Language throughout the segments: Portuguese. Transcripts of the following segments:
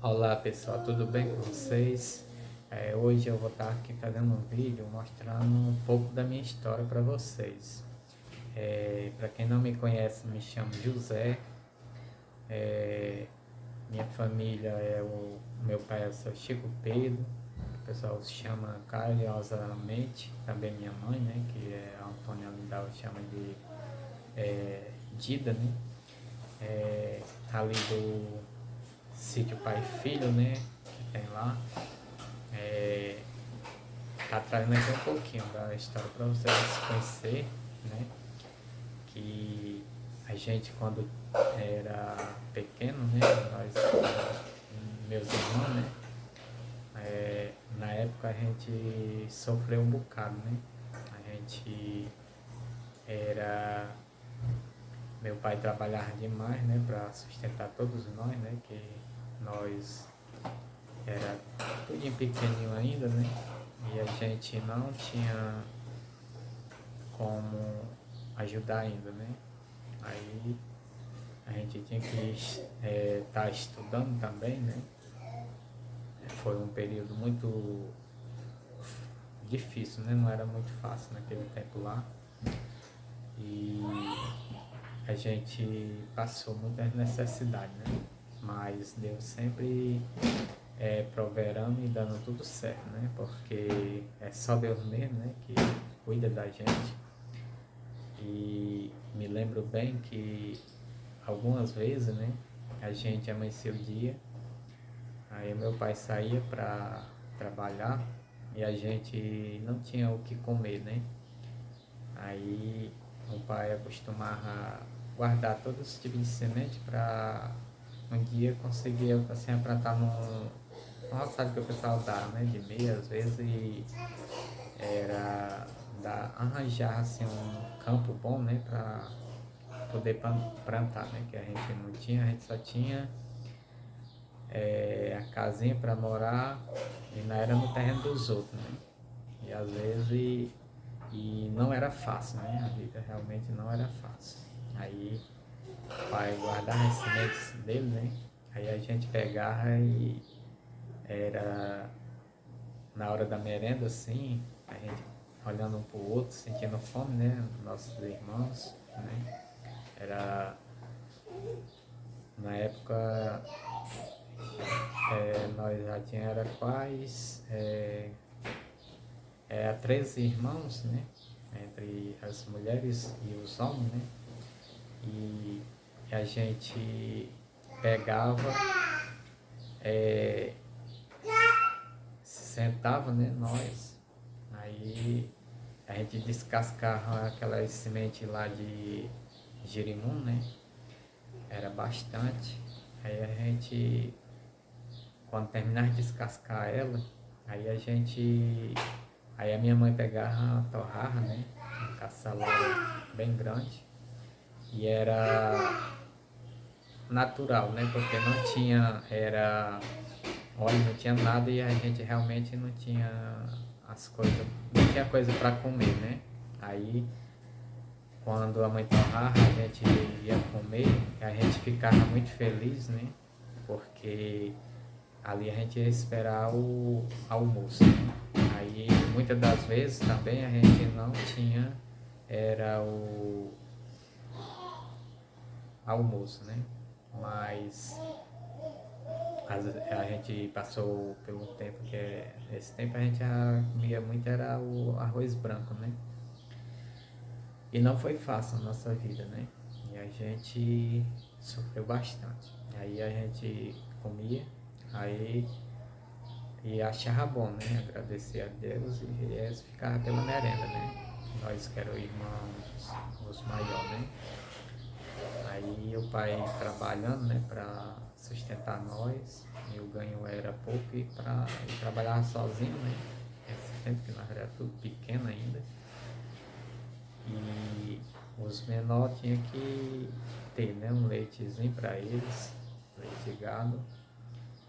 Olá pessoal, tudo bem com vocês? Hoje eu vou estar aqui fazendo um vídeo mostrando um pouco da minha história para vocês. Para quem não me conhece, me chamo José. É, Minha família meu pai é o seu Chico Pedro, o pessoal se chama carinhosamente, também minha mãe, né, que é a Antônia Lindau, chama de Dida, né? É, Ali do sítio Pai e Filho, né, que tem lá. É, tá trazendo aqui um pouquinho da história para vocês conhecer, né? Que a gente quando era pequeno, né? Meus irmãos, né? Na época a gente sofreu um bocado, né? A gente era Meu pai trabalhava demais, né? Para sustentar todos nós, né? Que nós era tudo pequenininho ainda, né? E a gente não tinha como ajudar ainda, né? Aí a gente tinha que estar estudando também, né? Foi um período muito difícil, né? Não era muito fácil naquele tempo lá. E a gente passou muitas necessidades, né? Mas Deus sempre proverando e dando tudo certo, né? Porque é só Deus mesmo, né? Que cuida da gente. E me lembro bem que algumas vezes, né? A gente amanhecia o dia, aí meu pai saía para trabalhar e a gente não tinha o que comer, né? Aí o pai acostumava guardar todos os tipos de semente para um dia conseguir assim plantar no roçado que o pessoal dá, né? De meia às vezes, e era arranjar assim um campo bom, né? Para poder plantar, né? Que a gente não tinha, a gente só tinha a casinha para morar e não era no terreno dos outros, né? E às vezes não era fácil, né? A vida realmente não era fácil. Aí o pai guardava as sementes dele, né? Aí a gente pegava e era na hora da merenda assim, a gente olhando um pro outro, sentindo fome, né? Nossos irmãos, né? Era na época nós já tínhamos era quase 13 irmãos, né? Entre as mulheres e os homens, né? E a gente pegava, se sentava, né? Nós, aí a gente descascava aquelas sementes lá de girimum, né? Era bastante. Aí a gente, quando terminava de descascar ela, aí a gente aí a minha mãe pegava a torrava, né? Um caçalouro bem grande. E era natural, né? Porque não tinha, óleo, não tinha nada e a gente realmente não tinha as coisas, não tinha coisa para comer, né? Aí quando a mãe torrava, a gente ia comer, a gente ficava muito feliz, né? Porque ali a gente ia esperar o almoço, né? Aí muitas das vezes também a gente não tinha era o almoço, né? Mas a gente passou pelo tempo esse tempo a gente já comia muito era o arroz branco, né? E não foi fácil a nossa vida, né? E a gente sofreu bastante. Aí a gente comia, aí e achava bom, né? Agradecer a Deus e eles ficavam pela merenda, né? Nós que éramos irmãos, os maiores, né? Aí o pai trabalhando, né, para sustentar nós, e o ganho era pouco e ele trabalhava sozinho, né? Esse tempo que nós era tudo pequeno ainda. E os menores tinham que ter, né, um leitezinho para eles, leite de gado.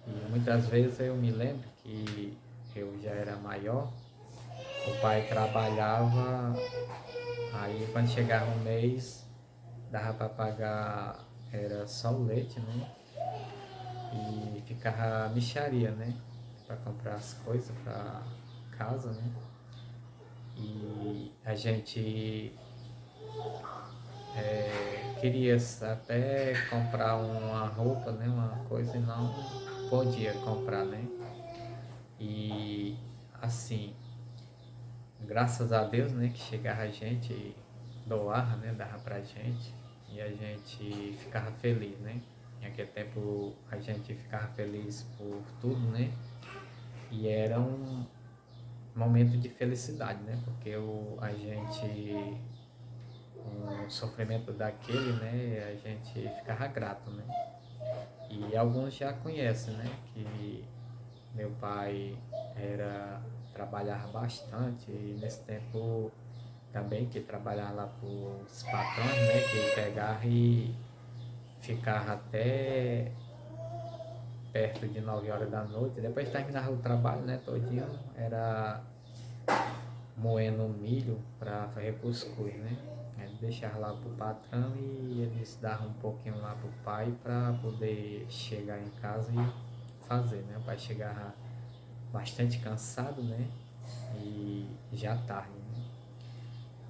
E muitas vezes eu me lembro que eu já era maior, o pai trabalhava, aí quando chegava um mês dava para pagar, era só o leite, né? E ficava mixaria, né? Para comprar as coisas para casa, né? E a gente queria até comprar uma roupa, né? Uma coisa e não podia comprar, né? E assim, graças a Deus, né? Que chegava a gente, doava, né? Dava pra gente e a gente ficava feliz, né? Naquele tempo a gente ficava feliz por tudo, né? E era um momento de felicidade, né? Porque a gente, um sofrimento daquele, né? A gente ficava grato, né? E alguns já conhecem, né? Que meu pai trabalhava bastante e nesse tempo também que trabalhava lá para os patrões, né? Que ele pegava e ficava até perto de 9 horas da noite. Depois terminava o trabalho, né? Todinho era moendo milho para fazer cuscuz, né? Ele deixava lá pro patrão e eles davam um pouquinho lá pro pai para poder chegar em casa e fazer, né? O pai chegava bastante cansado, né? E já tarde, né?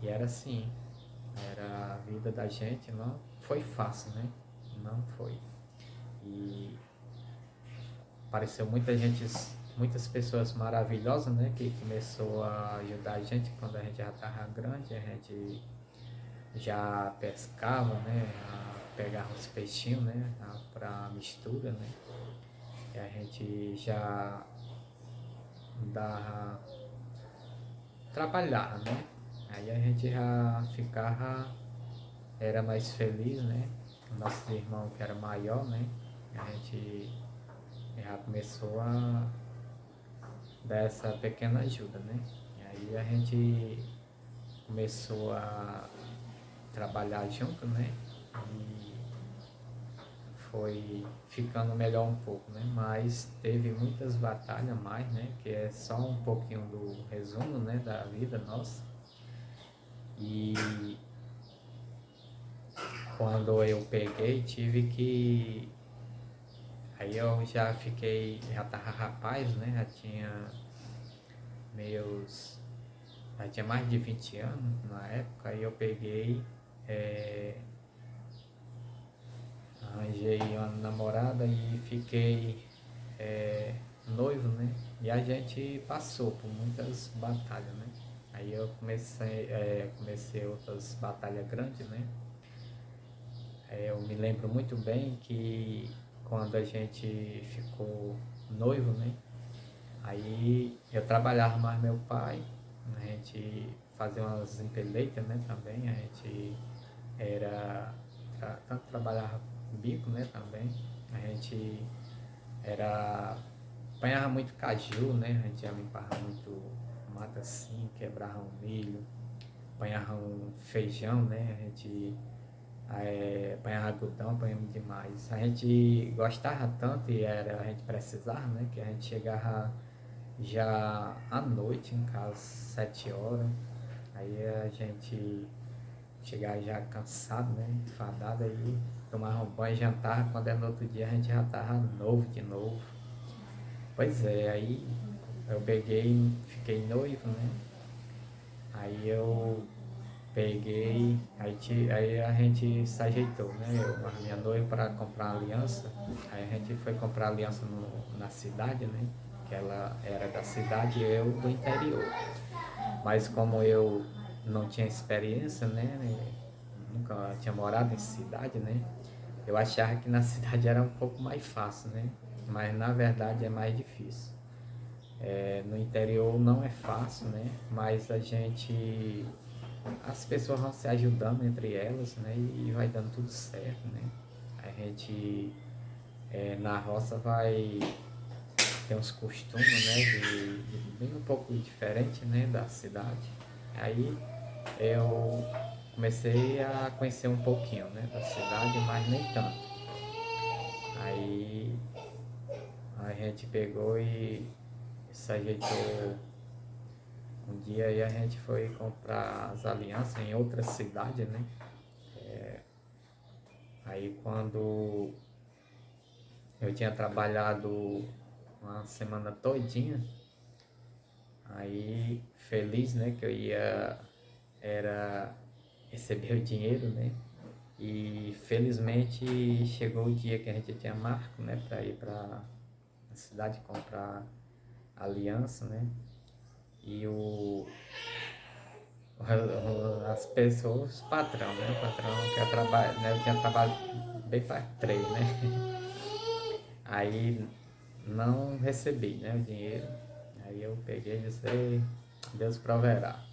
E era assim, era a vida da gente, não foi fácil, né? Não foi. E apareceu muita gente, muitas pessoas maravilhosas, né? Que começou a ajudar a gente quando a gente já estava grande, a gente já pescava, né? Pegava os peixinhos, né? Para mistura, né? E a gente já dava, trabalhava, né? Aí a gente já ficava, era mais feliz, né? O nosso irmão que era maior, né? A gente já começou a dar essa pequena ajuda, né? E aí a gente começou a trabalhar junto, né? E foi ficando melhor um pouco, né? Mas teve muitas batalhas mais, né? Que é só um pouquinho do resumo, né? Da vida nossa. E quando eu peguei, tive que... Aí eu já fiquei, já tava rapaz, né? Meus... Já tinha mais de 20 anos na época, aí eu peguei, arranjei uma namorada e fiquei noivo, né? E a gente passou por muitas batalhas, né? Aí eu comecei outras batalhas grandes, né? Eu me lembro muito bem que quando a gente ficou noivo, né? Aí eu trabalhava mais meu pai, a gente fazia umas empeleitas, né? Também a gente tanto trabalhava bico, né? Também a gente apanhava muito caju, né? A gente limpava muito mata assim, quebrava um milho, apanhava um feijão, né? A gente apanhava algodão, apanhamos demais. A gente gostava tanto e a gente precisava, né? Que a gente chegava já à noite em casa, 7 horas. Aí a gente chegava já cansado, né? Enfadado, aí tomava um banho, jantava. Quando é no outro dia a gente já tava novo de novo. Pois é, aí eu peguei, fiquei noivo, né? Aí eu peguei, aí a gente se ajeitou, né? Eu, a minha noiva para comprar aliança, aí a gente foi comprar aliança na cidade, né? Que ela era da cidade e eu do interior. Mas como eu não tinha experiência, né? Nunca tinha morado em cidade, né? Eu achava que na cidade era um pouco mais fácil, né? Mas na verdade é mais difícil. No interior não é fácil, né? Mas as pessoas vão se ajudando entre elas, né? E vai dando tudo certo, né? A gente na roça vai ter uns costumes, né? De bem um pouco diferente, né? Da cidade. Aí eu comecei a conhecer um pouquinho, né? Da cidade, mas nem tanto. Aí a gente pegou e se ajeitou um dia aí a gente foi comprar as alianças em outra cidade, né? Aí quando Eu tinha trabalhado uma semana todinha, aí feliz, né, que eu ia era receber o dinheiro, né? E felizmente chegou o dia que a gente tinha marco, né, para ir para a cidade comprar aliança, né? E as pessoas, o patrão, né? O patrão que eu trabalho, né? Eu tinha trabalho bem para três, né? Aí não recebi, né, o dinheiro. Aí eu peguei e disse, "Ei, Deus proverá."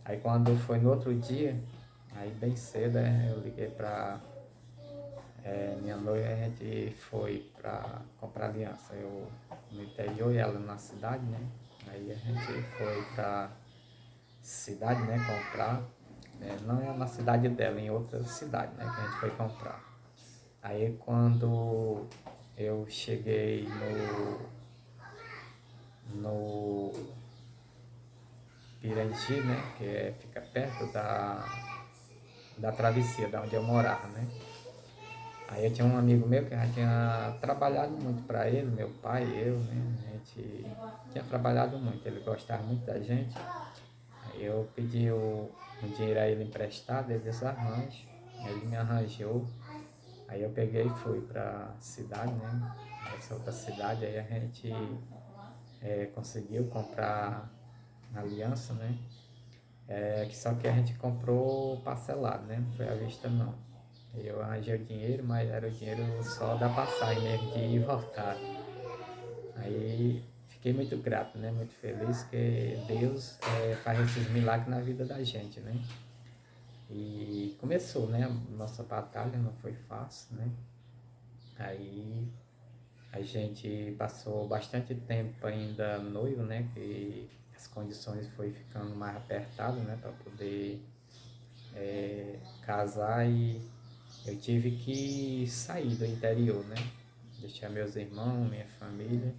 Aí quando foi no outro dia, aí bem cedo, eu liguei para minha noiva, a gente foi para comprar aliança. Eu no interior e ela na cidade, né? Aí a gente foi para cidade, né, comprar. Não é na cidade dela, em outra cidade, né, que a gente foi comprar. Aí quando eu cheguei no Pirangi, né, fica perto da travessia, da onde eu morava, né. Aí eu tinha um amigo meu que já tinha trabalhado muito para ele, meu pai, eu, né, a gente tinha trabalhado muito, ele gostava muito da gente. Aí eu pedi um dinheiro a ele emprestado, ele disse arranje, ele me arranjou. Aí eu peguei e fui para a cidade, né, essa outra cidade, aí a gente conseguiu comprar aliança, né? Só que a gente comprou parcelado, né? Não foi à vista não. Eu arranjei o dinheiro, mas era o dinheiro só da passagem mesmo, de ir e voltar. Aí fiquei muito grato, né? Muito feliz que Deus faz esses milagres na vida da gente, né? E começou, né? A nossa batalha não foi fácil, né? Aí a gente passou bastante tempo ainda noivo, né? Que as condições foi ficando mais apertadas, né? Para poder casar, e eu tive que sair do interior, né? Deixar meus irmãos, minha família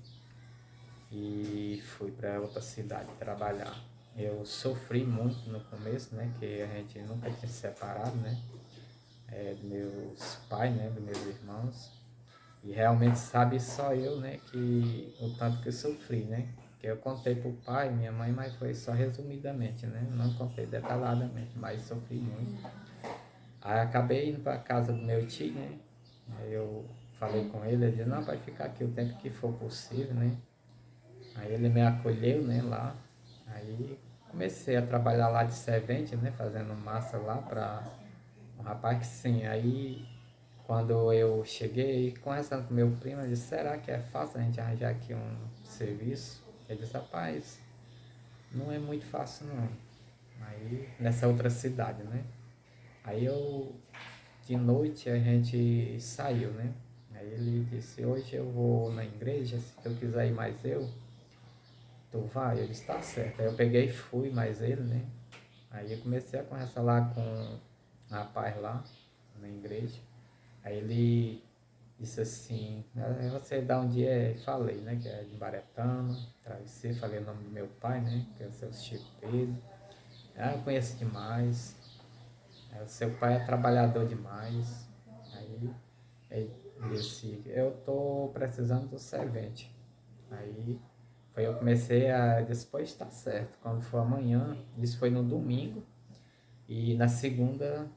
e fui para outra cidade trabalhar. Eu sofri muito no começo, né? Que a gente nunca tinha se separado, né? Dos meus pais, né? Dos meus irmãos. E realmente sabe só eu, né? Que o tanto que eu sofri, né? Que eu contei pro pai, minha mãe, mas foi só resumidamente, né? Não contei detalhadamente, mas sofri muito. Aí acabei indo para casa do meu tio, né? Aí eu falei com ele, ele disse, não, vai ficar aqui o tempo que for possível, né? Aí ele me acolheu, né, lá. Aí comecei a trabalhar lá de servente, né, fazendo massa lá para um rapaz que sim. Aí quando eu cheguei, conversando com meu primo, ele disse, será que é fácil a gente arranjar aqui um serviço? Ele disse, rapaz, não é muito fácil não. Aí nessa outra cidade, né? Aí de noite a gente saiu, né? Aí ele disse, hoje eu vou na igreja, se tu quiser ir mais tu vai? Eu disse, tá certo. Aí eu peguei e fui mais ele, né? Aí eu comecei a conversar lá com um rapaz lá, na igreja. Aí ele disse assim, você dá onde é? Falei, né? Que é de Baretama, Travesseiro, falei o nome do meu pai, né? Que é o seu Chico Pedro. Ah, eu conheço demais. O seu pai é trabalhador demais. Aí ele disse, eu tô precisando do servente. Aí eu comecei a depois está certo. Quando for amanhã, isso foi no domingo, e na segunda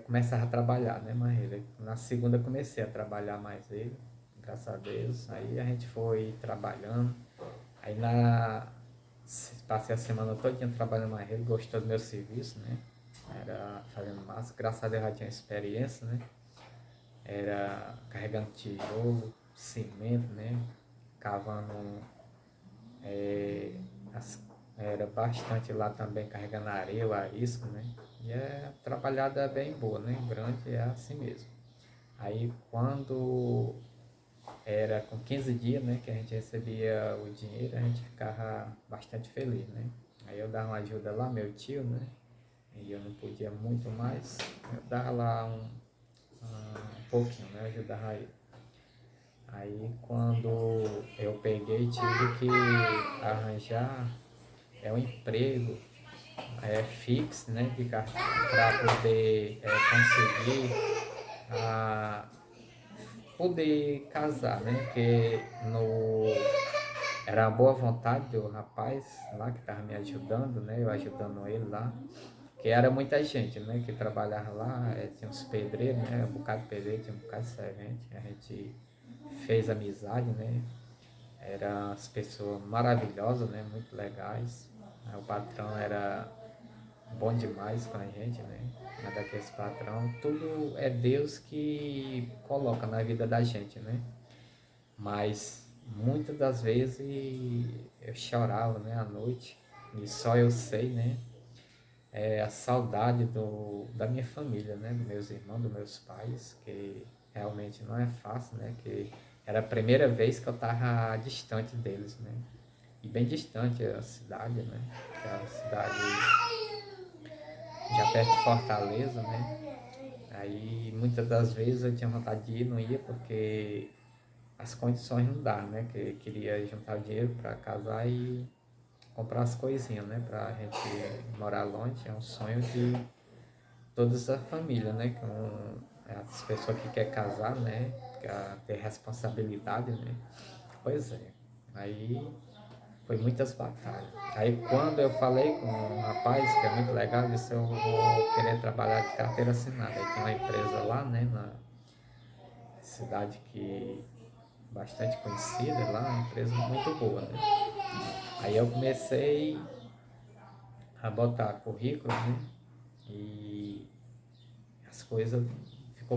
começava a trabalhar, né, Marreira? Na segunda comecei a trabalhar mais ele, graças a Deus. Aí a gente foi trabalhando. Aí passei a semana toda trabalhando mais ele, gostou do meu serviço, né? Era fazendo massa, graças a Deus já tinha experiência, né? Era carregando tijolo, cimento, né? Cavando é, era bastante lá também carregando areia, o arisco, né? E trabalhada bem boa, né? Grande, é assim mesmo. Aí quando era com 15 dias, né, que a gente recebia o dinheiro, a gente ficava bastante feliz, né? Aí eu dava uma ajuda lá, meu tio, né? E eu não podia muito mais, eu dava lá um pouquinho, né? Eu ajudava ele. Aí quando eu peguei, tive que arranjar um emprego fixo, né, para poder conseguir poder casar, né? Porque no, era a boa vontade do rapaz lá que estava me ajudando, né? Eu ajudando ele lá. Que era muita gente, né? Que trabalhava lá, tinha uns pedreiros, né? Um bocado de pedreiro, tinha um bocado de servente. A gente fez amizade, né? Eram as pessoas maravilhosas, né? Muito legais. O patrão era bom demais com a gente, né? É daqueles patrão. Tudo é Deus que coloca na vida da gente, né? Mas muitas das vezes eu chorava, né? À noite. E só eu sei, né? A saudade da minha família, né? Dos meus irmãos, dos meus pais, que realmente não é fácil, né? Que era a primeira vez que eu estava distante deles, né? E bem distante a cidade, né? Que é a cidade já perto de Fortaleza, né? Aí muitas das vezes eu tinha vontade de ir, não ia porque as condições não dão, né? Que queria juntar dinheiro para casar e comprar as coisinhas, né? Pra gente morar longe, é um sonho de toda essa família, né? As pessoas que querem casar, né? Quer ter responsabilidade, né? Pois é. Aí foi muitas batalhas. Aí quando eu falei com um rapaz, que é muito legal, eu disse, eu vou querer trabalhar de carteira assinada. Aí tem uma empresa lá, né? Na cidade que bastante conhecida lá, uma empresa muito boa, né? Aí eu comecei a botar currículo, né? E as coisas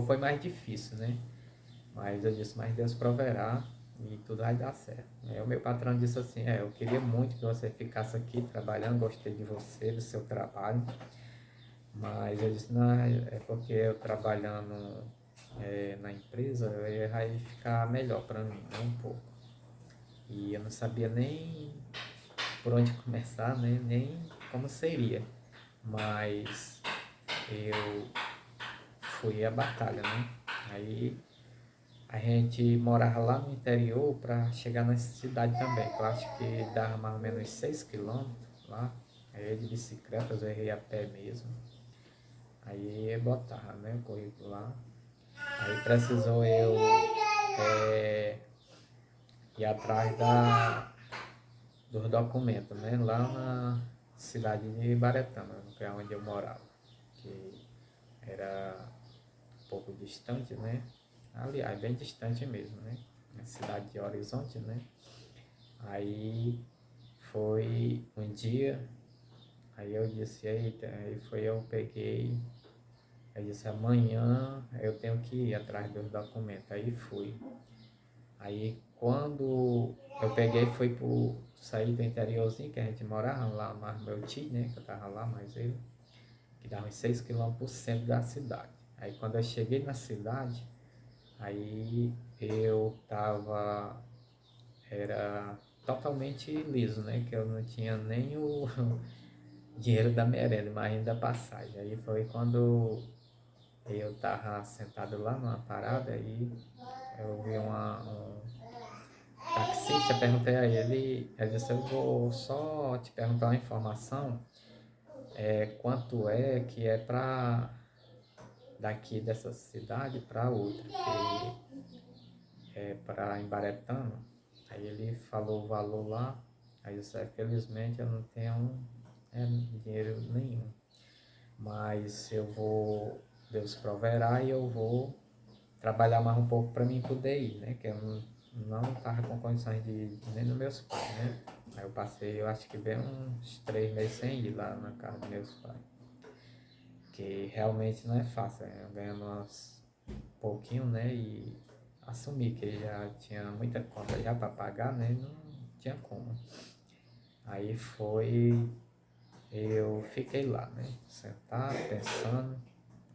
foi mais difícil, né? Mas eu disse, mas Deus proverá e tudo vai dar certo. Aí o meu patrão disse assim, eu queria muito que você ficasse aqui trabalhando, gostei de você, do seu trabalho. Mas eu disse, não, é porque eu trabalhando na empresa vai ficar melhor para mim, né, um pouco. E eu não sabia nem por onde começar, né, nem como seria. Mas eu fui à batalha, né? Aí a gente morava lá no interior para chegar nessa cidade também, que eu acho que dava mais ou menos 6 quilômetros lá. Aí eu ia de bicicleta, eu ia a pé mesmo. Aí eu botava, né, o currículo lá. Aí precisou eu ir atrás dos documentos, né, lá na cidade de Baretama, que é onde eu morava. Que era um pouco distante, né? Aliás, bem distante mesmo, né? Na cidade de Horizonte, né? Aí foi um dia, aí eu disse, eita, aí foi eu peguei, eu disse, amanhã eu tenho que ir atrás dos documentos. Aí fui. Aí quando eu peguei, fui pro sair do interiorzinho que a gente morava lá, mais meu tio, né? Que eu tava lá, mais ele, que dava uns 6 quilômetros por centro da cidade. Aí quando eu cheguei na cidade, aí eu tava, era totalmente liso, né? Que eu não tinha nem o dinheiro da merenda, mas ainda a passagem. Aí foi quando eu tava sentado lá numa parada, aí eu vi um taxista, perguntei a ele disse, eu vou só te perguntar uma informação, quanto é que é pra daqui dessa cidade para outra, que é para Embaretama. Aí ele falou o valor lá, aí eu disse, felizmente eu não tenho dinheiro nenhum, mas eu vou, Deus proverá e eu vou trabalhar mais um pouco para mim poder ir, né? Que eu não estava com condições de ir nem nos meus pais, né? Aí eu passei, eu acho que bem uns 3 meses sem ir lá na casa dos meus pais. Que realmente não é fácil, né? Eu ganhando uns pouquinho, né? E assumi que já tinha muita conta já para pagar, né? Não tinha como. Aí foi, eu fiquei lá, né? Sentado, pensando.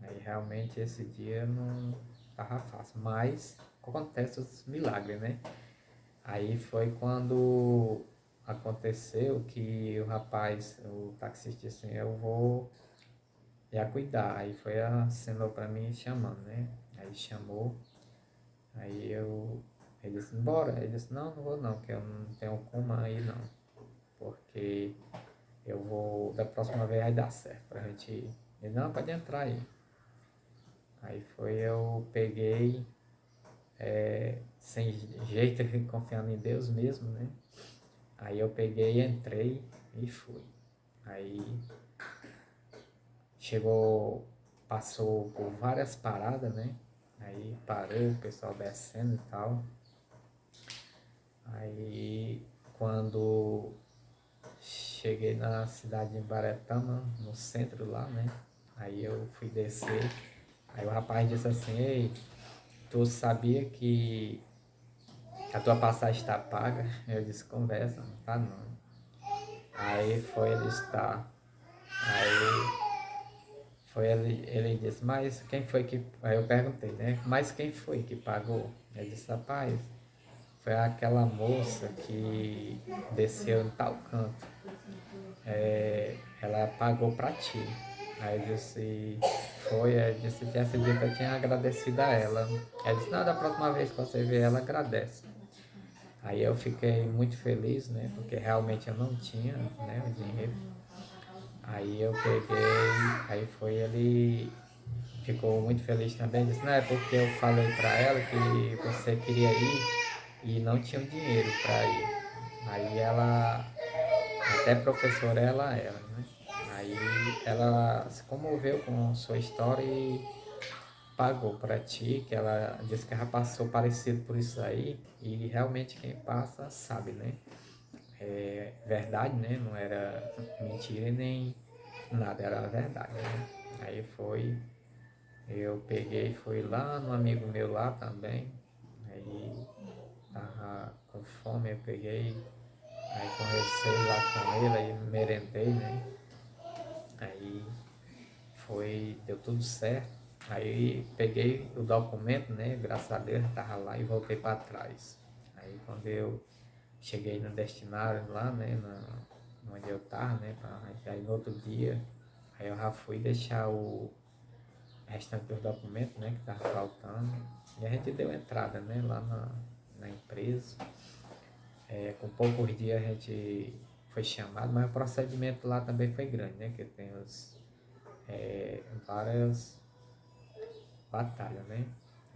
Aí realmente esse dia não tava fácil, mas acontece os milagres, né? Aí foi quando aconteceu que o rapaz, o taxista disse assim, eu vou já cuidar. Aí foi acenou para mim chamando, né? Aí chamou, aí ele disse, bora. Ele disse, não, não vou não, que eu não tenho como aí não, porque eu vou, da próxima vez vai dar certo pra gente ir. Ele, não, pode entrar aí. Aí foi, eu peguei, sem jeito, confiando em Deus mesmo, né? Aí eu peguei, entrei e fui. Aí chegou, passou por várias paradas, né? Aí parou, o pessoal descendo e tal. Aí quando cheguei na cidade de Baretama, no centro lá, né? Aí eu fui descer. Aí o rapaz disse assim, ei, tu sabia que a tua passagem está paga? Eu disse, conversa, não tá não. Aí foi ele estar. Aí foi ele disse, mas quem foi que. Aí eu perguntei, né? Mas quem foi que pagou? Ele disse, rapaz, foi aquela moça que desceu em tal canto. Ela pagou pra ti. Aí eu disse, foi, aí eu disse, esse dia que eu tinha agradecido a ela. Ela disse, não, da próxima vez que você ver ela, agradece. Aí eu fiquei muito feliz, né? Porque realmente eu não tinha, né, o dinheiro. Aí eu peguei, aí foi ele ficou muito feliz também, disse, não, é porque eu falei para ela que você queria ir e não tinha o dinheiro para ir. Aí ela, até professora ela era, né? Aí ela se comoveu com sua história e pagou para ti, que ela disse que já passou parecido por isso aí, e realmente quem passa sabe, né? É verdade, né? Não era mentira nem nada, era verdade, né? Aí foi, eu peguei, fui lá no amigo meu lá também, aí tava com fome, eu peguei, aí conversei lá com ele, aí merendei, né? Aí foi, deu tudo certo. Aí peguei o documento, né? Graças a Deus tava lá e voltei para trás. Aí quando eu cheguei no destinário lá, né? Onde eu tava, né? Aí no outro dia, aí eu já fui deixar o restante dos documentos, né? Que tava faltando. E a gente deu entrada, né? Lá na empresa. Com poucos dias a gente foi chamado, mas o procedimento lá também foi grande, né? Que tem várias batalha, né?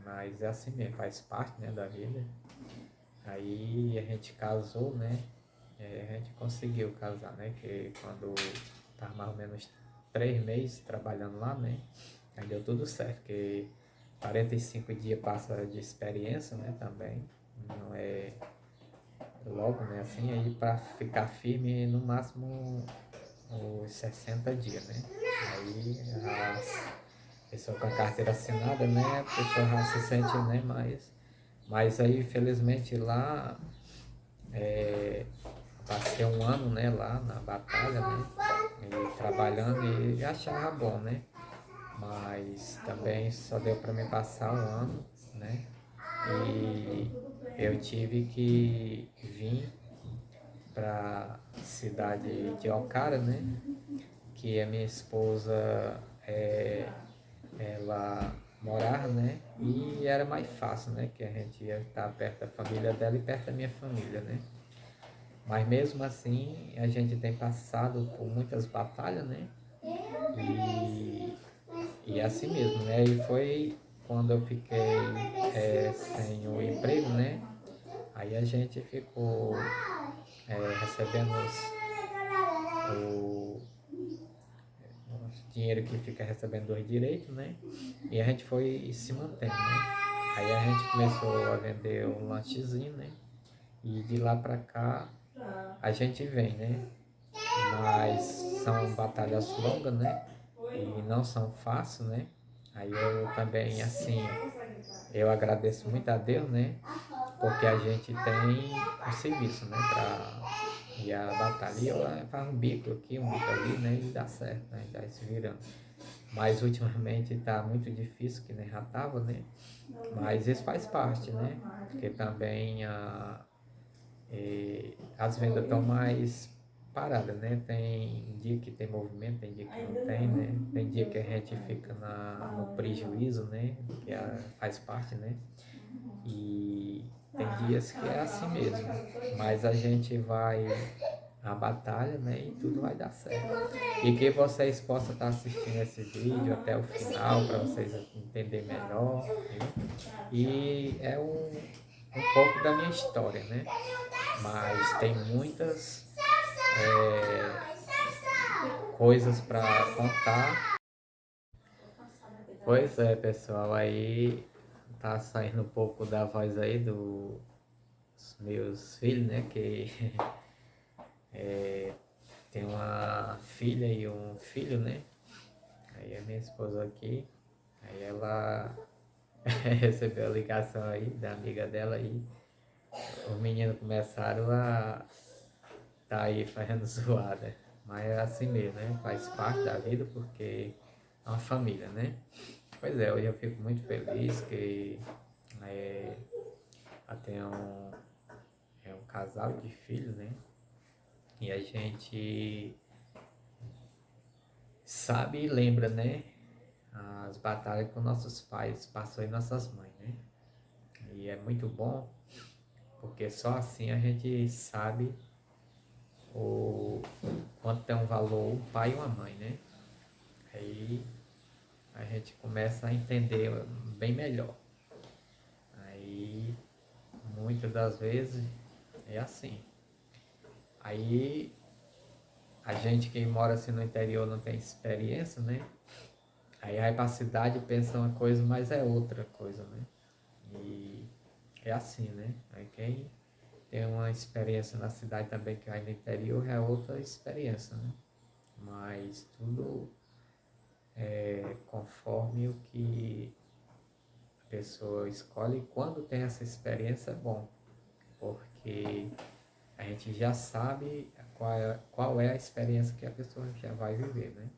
Mas é assim mesmo, faz parte, né, da vida. Aí a gente casou, né? A gente conseguiu casar, né? Que quando tava mais ou menos 3 meses trabalhando lá, né? Aí deu tudo certo, que 45 dias passa de experiência, né? Também. Não é logo, né? Assim, aí para ficar firme no máximo os 60 dias, né? Aí a pessoa com a carteira assinada, né? A pessoa já se sente, né? Mas aí, infelizmente, lá passei um ano, né? Lá na batalha, né? E trabalhando e achava bom, né? Mas também só deu para me passar um ano, né? E eu tive que vir para a cidade de Ocara, né? Que a minha esposa ela morava, né? E era mais fácil, né? Que a gente ia estar perto da família dela e perto da minha família, né? Mas mesmo assim, a gente tem passado por muitas batalhas, né? E assim mesmo, né? E foi quando eu fiquei sem o emprego, né? Aí a gente ficou recebendo o dinheiro que fica recebendo dos direitos, né? E a gente foi se mantendo, né? Aí a gente começou a vender um lanchezinho, né? E de lá pra cá a gente vem, né? Mas são batalhas longas, né? E não são fáceis, né? Aí eu também, assim, eu agradeço muito a Deus, né? Porque a gente tem um serviço, né? E a batalha, eu faço um bico aqui, um bico ali, né? E dá certo, né? Já se virando. Mas ultimamente está muito difícil, que nem já estava, né? Mas isso faz parte, né? Porque também as vendas estão mais paradas, né? Tem dia que tem movimento, tem dia que não tem, né? Tem dia que a gente fica no prejuízo, né? Que faz parte, né? E tem dias que é assim mesmo. Mas a gente vai a batalha, né? E tudo vai dar certo. E que vocês possam estar assistindo esse vídeo até o final para vocês entenderem melhor, viu? E é um pouco da minha história, né? Mas tem muitas coisas para contar. Pois é, pessoal, aí tá saindo um pouco da voz aí dos meus filhos, né? Que tem uma filha e um filho, né? Aí a minha esposa aqui, aí ela recebeu a ligação aí da amiga dela e os meninos começaram a tá aí fazendo zoada. Mas é assim mesmo, né? Faz parte da vida porque é uma família, né? Pois é, hoje eu fico muito feliz que é, eu tenho um casal de filhos, né? E a gente sabe e lembra, né? As batalhas que os nossos pais passou e nossas mães, né? E é muito bom, porque só assim a gente sabe o quanto tem um valor um pai e uma mãe, né? Aí a gente começa a entender bem melhor. Aí muitas das vezes é assim. Aí a gente que mora assim no interior não tem experiência, né? Aí vai pra cidade e pensa uma coisa, mas é outra coisa, né? E é assim, né? Aí quem tem uma experiência na cidade também que vai no interior é outra experiência, né? Mas tudo é conforme o que a pessoa escolhe. E quando tem essa experiência é bom, porque a gente já sabe qual é a experiência que a pessoa já vai viver, né?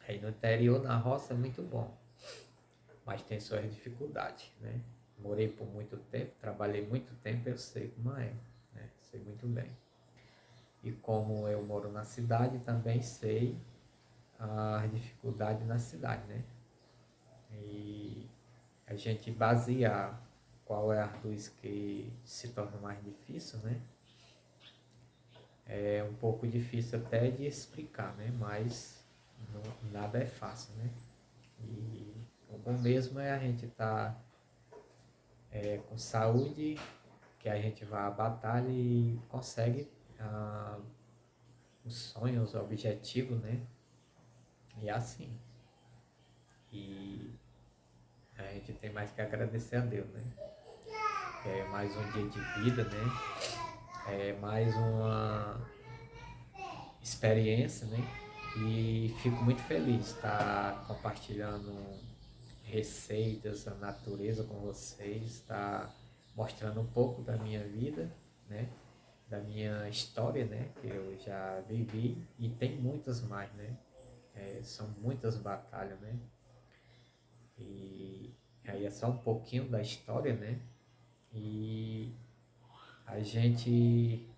Aí no interior, na roça, é muito bom, mas tem suas dificuldades, né? Morei por muito tempo, trabalhei muito tempo, eu sei como é, né? Sei muito bem. E como eu moro na cidade, também sei as dificuldades na cidade, né? E a gente basear qual é a luz que se torna mais difícil, né? É um pouco difícil até de explicar, né? Mas nada é fácil, né? E o bom mesmo é a gente estar com saúde, que a gente vai à batalha e consegue os sonhos, os objetivos, né? E é assim. E a gente tem mais que agradecer a Deus, né? É mais um dia de vida, né? É mais uma experiência, né? E fico muito feliz de estar compartilhando receitas da natureza com vocês, estar mostrando um pouco da minha vida, né? Da minha história, né? Que eu já vivi e tem muitas mais, né? São muitas batalhas, né? E aí é só um pouquinho da história, né? E a gente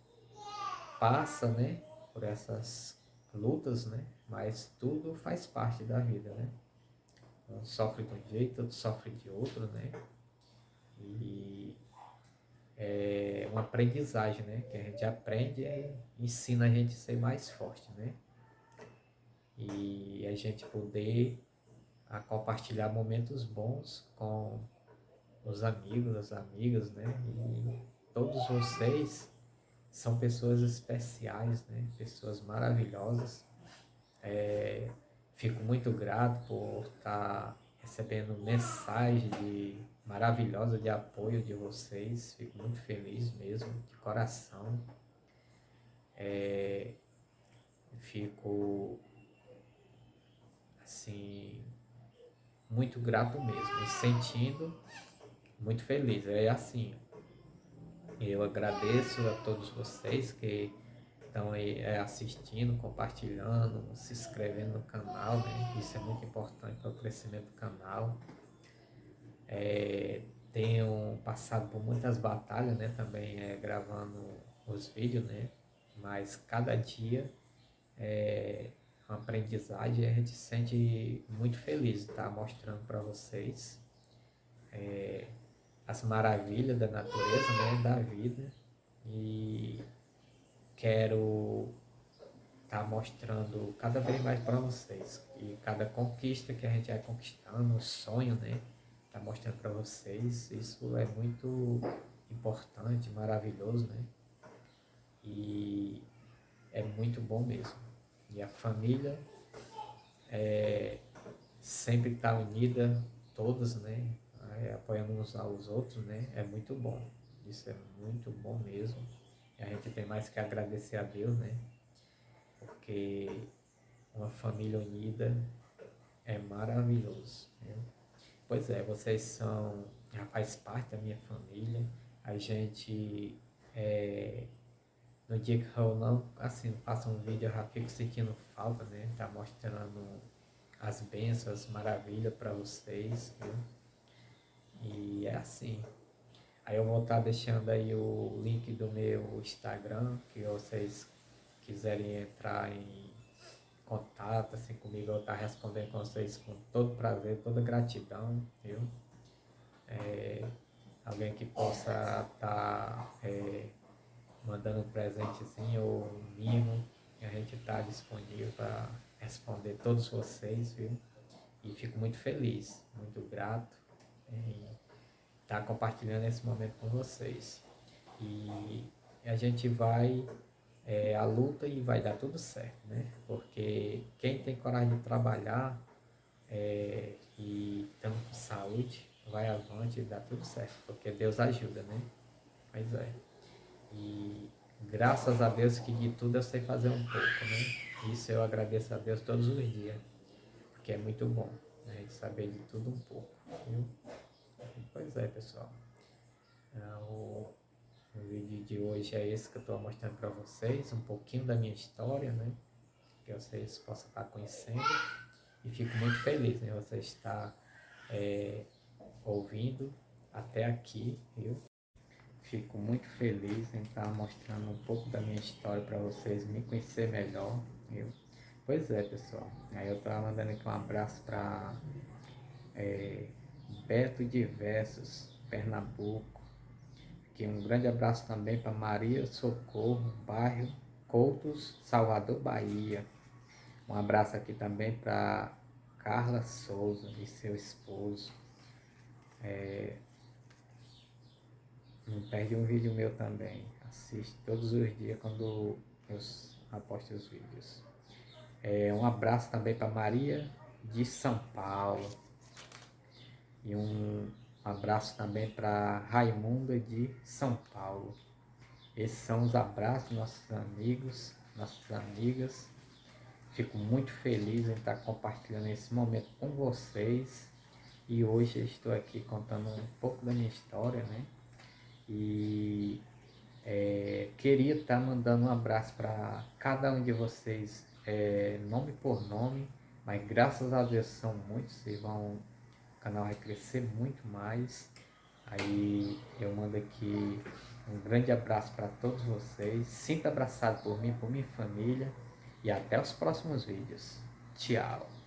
passa, né? Por essas lutas, né? Mas tudo faz parte da vida, né? Um sofre de um jeito, outro sofre de outro, né? E é uma aprendizagem, né? Que a gente aprende e ensina a gente a ser mais forte, né? E a gente poder compartilhar momentos bons com os amigos, as amigas, né? E todos vocês são pessoas especiais, né? Pessoas maravilhosas. Fico muito grato por estar recebendo mensagem maravilhosa de apoio de vocês. Fico muito feliz mesmo, de coração. Fico assim muito grato mesmo, me sentindo muito feliz. É assim, eu agradeço a todos vocês que estão aí assistindo, compartilhando, se inscrevendo no canal, né? Isso é muito importante para o crescimento do canal. Tenho passado por muitas batalhas, né? Também gravando os vídeos, né? Mas cada dia é uma aprendizagem e a gente se sente muito feliz de estar mostrando para vocês as maravilhas da natureza, né? Da vida. E quero estar mostrando cada vez mais para vocês. E cada conquista que a gente vai conquistando, o sonho, né? Tá mostrando para vocês. Isso é muito importante, maravilhoso, né? E é muito bom mesmo. E a família sempre está unida, todos, né? Apoiando uns aos outros, né? É muito bom. Isso é muito bom mesmo. E a gente tem mais que agradecer a Deus, né? Porque uma família unida é maravilhoso, né? Pois é, vocês já faz parte da minha família. A gente, no dia que eu não, assim, faço um vídeo, eu já fico sentindo falta, né? Tá mostrando as bênçãos, as maravilhas para vocês, viu? E é assim. Aí eu vou estar deixando aí o link do meu Instagram, que vocês quiserem entrar em contato assim comigo, eu estar respondendo com vocês com todo prazer, toda gratidão, viu? Alguém que possa estar mandando um presentezinho ou um mimo, a gente está disponível para responder todos vocês, viu? E fico muito feliz, muito grato em estar compartilhando esse momento com vocês. E a gente vai à luta e vai dar tudo certo, né? Porque quem tem coragem de trabalhar e estando com saúde, vai avante e dá tudo certo, porque Deus ajuda, né? Pois é. E graças a Deus que de tudo eu sei fazer um pouco, né? Isso eu agradeço a Deus todos os dias, porque é muito bom, né? De saber de tudo um pouco, viu? Pois é, pessoal. O vídeo de hoje é esse que eu estou mostrando para vocês, um pouquinho da minha história, né? Que vocês possam estar conhecendo. E fico muito feliz em você estar ouvindo até aqui, viu? Fico muito feliz em estar mostrando um pouco da minha história para vocês me conhecer melhor, viu? Pois é, pessoal. Aí eu estava mandando aqui um abraço para Beto de Versos, Pernambuco. Aqui um grande abraço também para Maria Socorro, bairro Coutos, Salvador, Bahia. Um abraço aqui também para Carla Souza e seu esposo. Não perde um vídeo meu também. Assiste todos os dias quando eu aposto os vídeos. Um abraço também para Maria de São Paulo. E um abraço também para Raimunda de São Paulo. Esses são os abraços dos nossos amigos, nossas amigas. Fico muito feliz em estar compartilhando esse momento com vocês. E hoje eu estou aqui contando um pouco da minha história, né? E queria estar mandando um abraço para cada um de vocês, nome por nome, mas graças a Deus são muitos e o canal vai crescer muito mais. Aí eu mando aqui um grande abraço para todos vocês, sinta abraçado por mim, por minha família e até os próximos vídeos. Tchau!